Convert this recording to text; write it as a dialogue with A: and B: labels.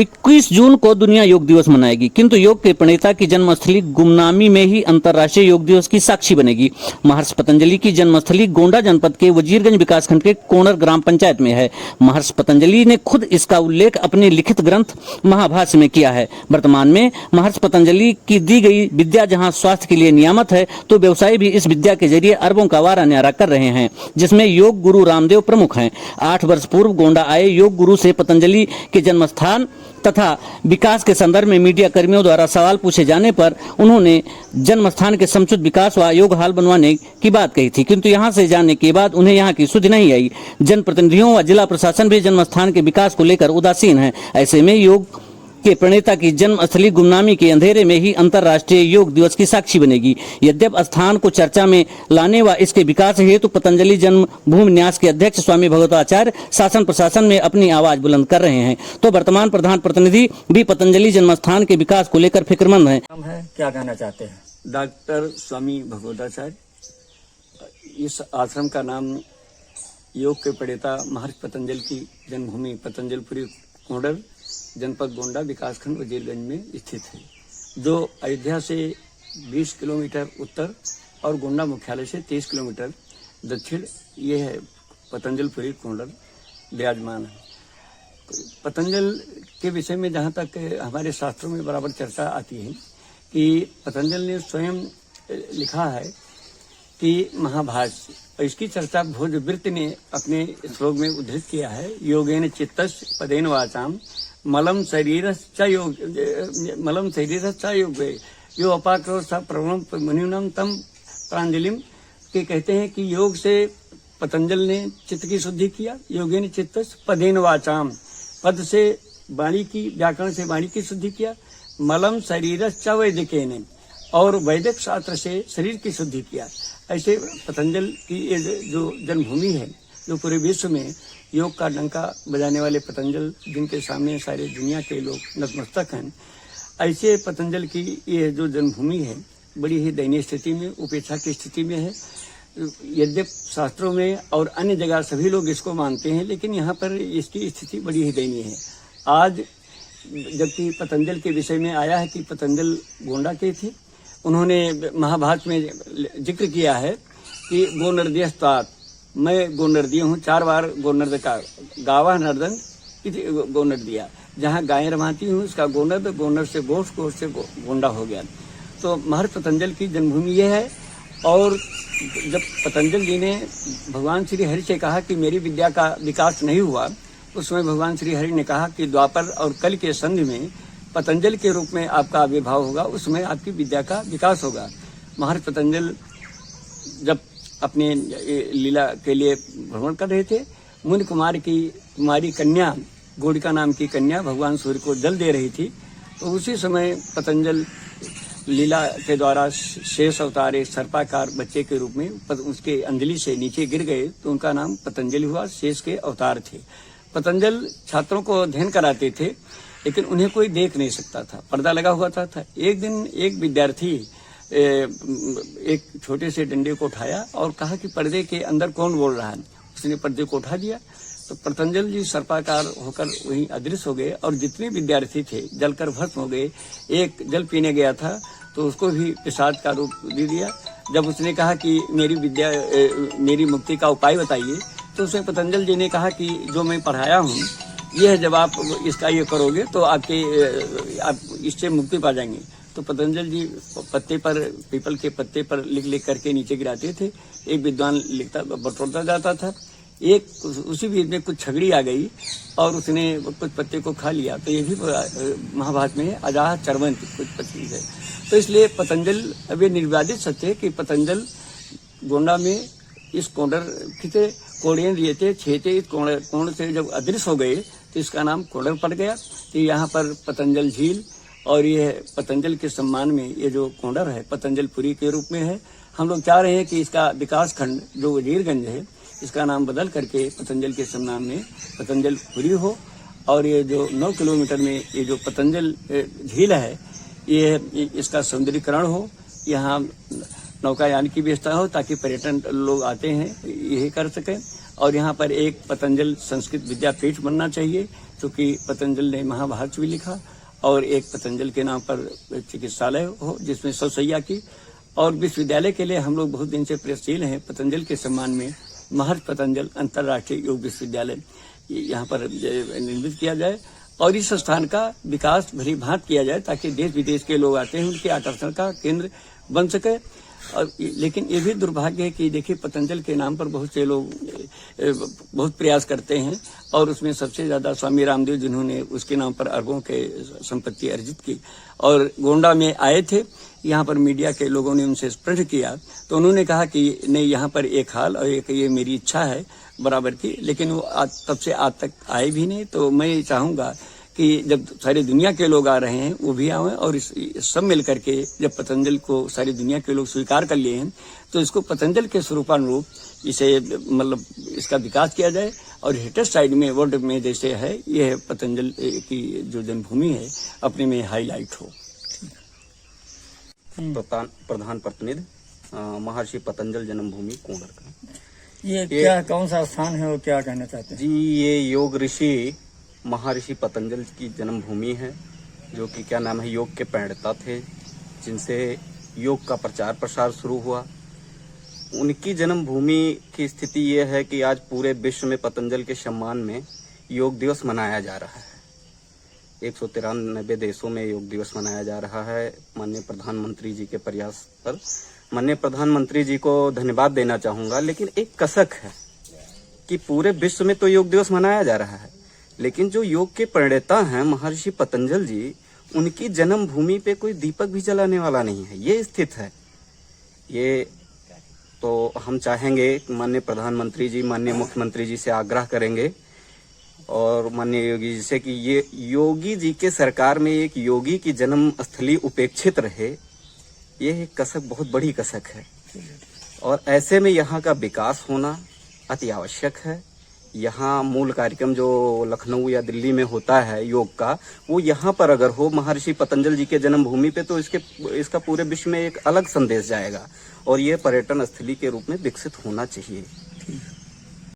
A: 21 जून को दुनिया योग दिवस मनाएगी, किंतु योग के प्रणेता की जन्मस्थली गुमनामी में ही अंतर्राष्ट्रीय योग दिवस की साक्षी बनेगी। महर्षि पतंजलि की जन्मस्थली गोंडा जनपद के वजीरगंज विकासखंड के कोणर ग्राम पंचायत में है। महर्षि पतंजलि ने खुद इसका उल्लेख अपने लिखित ग्रंथ महाभाष्य में किया है। वर्तमान में महर्षि पतंजलि की दी गई विद्या जहाँ स्वास्थ्य के लिए नियामत है, तो व्यवसायी भी इस विद्या के जरिए अरबों का वारा न्यारा कर रहे हैं, जिसमें योग गुरु रामदेव प्रमुख हैं। 8 वर्ष पूर्व गोंडा आए योग गुरु से पतंजलि के जन्म स्थान तथा विकास के संदर्भ में मीडिया कर्मियों द्वारा सवाल पूछे जाने पर उन्होंने जन्म स्थान के समुचित विकास व योग हाल बनवाने की बात कही थी, किंतु यहां से जाने के बाद उन्हें यहां की सुध नहीं आई। जनप्रतिनिधियों व जिला प्रशासन भी जन्म स्थान के विकास को लेकर उदासीन है। ऐसे में योग के प्रणेता की जन्मस्थली गुमनामी के अंधेरे में ही अंतर्राष्ट्रीय योग दिवस की साक्षी बनेगी। यद्यपि स्थान को चर्चा में लाने व इसके विकास हेतु पतंजलि जन्म भूमि न्यास के अध्यक्ष स्वामी भगवताचार्य शासन प्रशासन में अपनी आवाज बुलंद कर रहे हैं, तो वर्तमान प्रधान प्रतिनिधि भी पतंजलि जन्म स्थान के विकास को लेकर फिक्रमंद हैं।
B: क्या कहना चाहते हैं?
C: डॉक्टर स्वामी भगवताचार्य, इस आश्रम का नाम योग के प्रणेता महर्षि पतंजलि की जन्मभूमि पतंजलपुरी कोंडर जनपद गोंडा विकासखंड वजीरगंज में स्थित है, जो अयोध्या से 20 किलोमीटर उत्तर और गोंडा मुख्यालय से 30 किलोमीटर दक्षिण ये है पतंजलपुरी कोंडर विराजमान है। पतंजल के विषय में जहाँ तक हमारे शास्त्रों में बराबर चर्चा आती है कि पतंजल ने स्वयं लिखा है कि महाभाष्य, और इसकी चर्चा भोजवृत्त ने अपने श्लोक में उद्धृत किया है। योगेन चित्तस्य पदेन वाचाम मलम शरीरश्च योग यो अपाक्रोश प्रवणम मुनिनम तम प्रांजलिम के कहते हैं कि योग से पतंजल ने चित्त की शुद्धि किया। योगेन चित्तस्य पदेन वाचाम, पद से वाणी की, व्याकरण से वाणी की शुद्धि किया। मलम शरीरश्च वैदिकेन, और वैदिक शास्त्र से शरीर की शुद्धि किया। ऐसे पतंजल की ये जो जन्मभूमि है, जो पूरे विश्व में योग का डंका बजाने वाले पतंजल, जिनके सामने सारे दुनिया के लोग नतमस्तक हैं, ऐसे पतंजल की ये जो जन्मभूमि है बड़ी ही दयनीय स्थिति में, उपेक्षा की स्थिति में है। यद्यपि शास्त्रों में और अन्य जगह सभी लोग इसको मानते हैं, लेकिन यहाँ पर इसकी स्थिति बड़ी ही दयनीय है। आज जबकि पतंजल के विषय में आया है कि पतंजल गोंडा के थे, उन्होंने महाभारत में जिक्र किया है कि गोनर्दयस्तात, मैं गोनर्दीय हूँ। 4 बार गोनर्द का गावा नर्दन गोनर दिया, जहाँ गायें रमाती हूँ उसका गोनर्द, गोनर से गोष्ठ, गोष्ठ से गोंडा हो गया। तो महर्षि पतंजल की जन्मभूमि ये है। और जब पतंजल जी ने भगवान श्री हरि से कहा कि मेरी विद्या का विकास नहीं हुआ, उस समय भगवान श्री हरि ने कहा कि द्वापर और कल के संधि में पतंजल के रूप में आपका आविर्भाव होगा, उसमें आपकी विद्या का विकास होगा। महर्षि पतंजल जब अपने लीला के लिए भ्रमण कर रहे थे, मुनि कुमारी कन्या गोडिका नाम की कन्या भगवान सूर्य को जल दे रही थी, तो उसी समय पतंजल लीला के द्वारा शेष अवतार एक सर्पाकार बच्चे के रूप में उसके अंजलि से नीचे गिर गए, तो उनका नाम पतंजलि हुआ। शेष के अवतार थे। पतंजल छात्रों को अध्ययन कराते थे, लेकिन उन्हें कोई देख नहीं सकता था, पर्दा लगा हुआ था। एक दिन एक विद्यार्थी एक छोटे से डंडे को उठाया और कहा कि पर्दे के अंदर कौन बोल रहा है। उसने पर्दे को उठा दिया तो पतंजल जी सर्पाकार होकर वहीं अदृश्य हो गए, और जितने विद्यार्थी थे जलकर भस्म हो गए। एक जल पीने गया था तो उसको भी पिशाच का रूप दे दिया। जब उसने कहा कि मेरी मुक्ति का उपाय बताइए, तो उसमें पतंजल जी ने कहा कि जो मैं पढ़ाया हूँ यह है, जब आप इसका ये करोगे तो आप इससे मुक्ति पा जाएंगे। तो पतंजल जी पत्ते पर, पीपल के पत्ते पर लिख करके नीचे गिराते थे। एक विद्वान लिखता बटोरता जाता था। एक उसी बीच में कुछ छगड़ी आ गई और उसने कुछ पत्ते को खा लिया। तो ये भी महाभारत में अजाह चरवंत कुछ पत्ती है। तो इसलिए पतंजल, अब ये निर्विवादित सत्य है कि पतंजल गोंडा में इस कोंडर किते कोड़ियन दिए थे, छेते इस कोंड से जब अदृश्य हो गए तो इसका नाम कोंडर पड़ गया। तो यहाँ पर पतंजल झील और ये पतंजल के सम्मान में ये जो कोंडर है पतंजलपुरी के रूप में है। हम लोग चाह रहे हैं कि इसका विकास खंड जो वजीरगंज है, इसका नाम बदल करके पतंजल के सम्मान में पतंजलपुरी हो, और ये जो 9 किलोमीटर में ये जो पतंजल झील है, ये इसका सौंदर्यीकरण हो, यहाँ नौकायान की व्यवस्था हो ताकि पर्यटन लोग आते हैं यही कर सकें। और यहाँ पर एक पतंजल संस्कृत विद्यापीठ बनना चाहिए, चूंकि पतंजल ने महाभारत भी लिखा और एक पतंजल के नाम पर चिकित्सालय हो जिसमें सौसैया की, और विश्वविद्यालय के लिए हम लोग बहुत दिन से प्रयत्नशील हैं। पतंजल के सम्मान में महर्षि पतंजल अंतर्राष्ट्रीय योग विश्वविद्यालय यहाँ पर निर्मित किया जाए और इस संस्थान का विकास भली भांति किया जाए ताकि देश विदेश के लोग आते हैं उनके आकर्षण का केंद्र बन सके। और लेकिन ये भी दुर्भाग्य है कि देखिए पतंजल के नाम पर बहुत से लोग बहुत प्रयास करते हैं और उसमें सबसे ज्यादा स्वामी रामदेव जिन्होंने उसके नाम पर अरबों के संपत्ति अर्जित की और गोंडा में आए थे। यहाँ पर मीडिया के लोगों ने उनसे प्रश्न किया तो उन्होंने कहा कि नहीं, यहाँ पर एक हाल और एक ये मेरी इच्छा है बराबर की, लेकिन वो तब से आज तक आए भी नहीं। तो मैं चाहूंगा कि जब सारी दुनिया के लोग आ रहे हैं वो भी आए और इस सब मिल करके जब पतंजल को सारी दुनिया के लोग स्वीकार कर लिए हैं तो इसको पतंजल के स्वरूपानुरूप इसे मतलब इसका विकास किया जाए और हेरिटेज साइड में वर्ल्ड में जैसे है यह पतंजल की जो जन्मभूमि है अपने में हाईलाइट हो।
B: प्रधान प्रतिनिधि महर्षि पतंजल जन्मभूमि कोणर का
C: ये क्या कौन सा स्थान है और क्या कहना चाहते हैं
B: जी? ये योग ऋषि महर्षि पतंजल की जन्मभूमि है जो कि क्या नाम है योग के प्रणेता थे जिनसे योग का प्रचार प्रसार शुरू हुआ। उनकी जन्मभूमि की स्थिति ये है कि आज पूरे विश्व में पतंजल के सम्मान में योग दिवस मनाया जा रहा है। 193 देशों में योग दिवस मनाया जा रहा है। माननीय प्रधानमंत्री जी के प्रयास पर माननीय प्रधानमंत्री जी को धन्यवाद देना चाहूंगा। लेकिन एक कसक है कि पूरे विश्व में तो योग दिवस मनाया जा रहा है लेकिन जो योग के प्रणेता हैं महर्षि पतंजल जी, उनकी जन्मभूमि पे कोई दीपक भी जलाने वाला नहीं है। ये स्थित है। ये तो हम चाहेंगे माननीय प्रधानमंत्री जी माननीय मुख्यमंत्री जी से आग्रह करेंगे और माननीय योगी जी से कि ये योगी जी के सरकार में एक योगी की जन्म स्थली उपेक्षित रहे। ये एक कसक, बहुत बड़ी कसक है और ऐसे में यहाँ का विकास होना अति आवश्यक है। यहाँ मूल कार्यक्रम जो लखनऊ या दिल्ली में होता है योग का, वो यहाँ पर अगर हो महर्षि पतंजल जी के जन्मभूमि पे तो इसका पूरे विश्व में एक अलग संदेश जाएगा और ये पर्यटन स्थली के रूप में विकसित होना चाहिए।